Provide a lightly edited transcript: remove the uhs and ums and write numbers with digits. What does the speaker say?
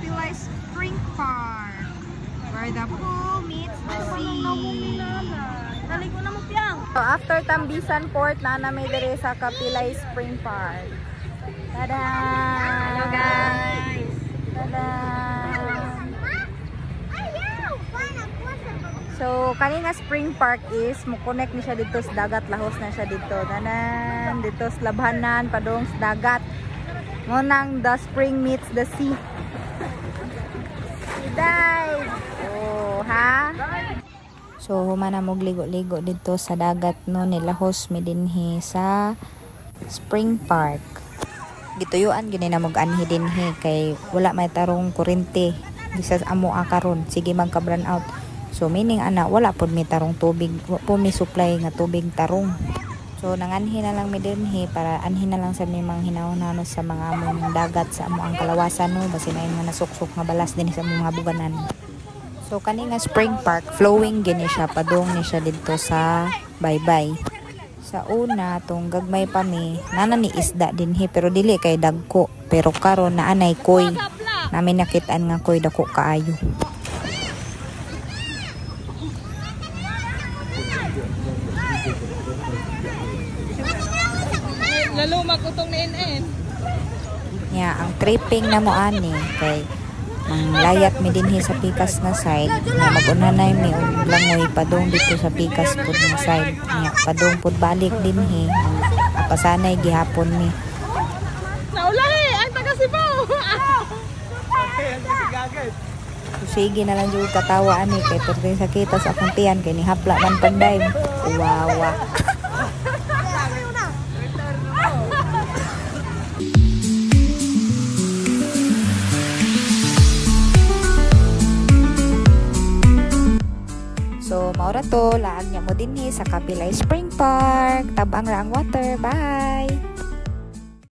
Kapilay Spring Park, where the pool meets the sea. So, after Tambisan Port, na may dire sa Kapilay Spring Park. Tada! Hello guys! Tada! So, kanina Spring Park is mo-connect ni siya dito sa dagat, lahos na siya dito. Tanan, dito sa labhanan, padong sa dagat. Ngunang the spring meets the sea. Dive! Oh, ha? So, humana mo ligo-ligo dito sa dagat no, nilahos mi dinhi sa Spring Park. Gituyuan gini na mag-anhi dinhi kay wala may tarong kurente. Bisa amo karon, sige magka-brown out. So meaning ana wala pod mi tarong tubig, po mi supply nga tubig tarong. So nanganhi na lang mi dinhi para anhin na lang sa mi mga hinahon sa mga among dagat sa amo ang kalawasan no, basi na mga nasuksok nga balas dinhi sa mga buganan. So kani nga Spring Park flowing gini siya, padung ni siya dito sa Baybay. Sa una tong gagmay pa mi nana ni isda dinhi pero dili kay dagko, pero karon na anay koy. Namin nakitaan nga koy dako kaayo. Lalo magutong ni NN. Yeah, ang tripping na mo ani kay ang layat mi dinhi sa pikas na side nga magunanay mi og langoy padung dito sa pikas pud nga side. Nya padung pud balik dinhi. Apasanay gihapon mi. Naulahi ang taga Cebu. Sige na lang jud katawa ani kay perting sakita sa akong tiyan kay ni hapla man pagdive. Wawa. So, maura to, laan niya mo din sa Kapilay Spring Park. Tabang ra ang water. Bye!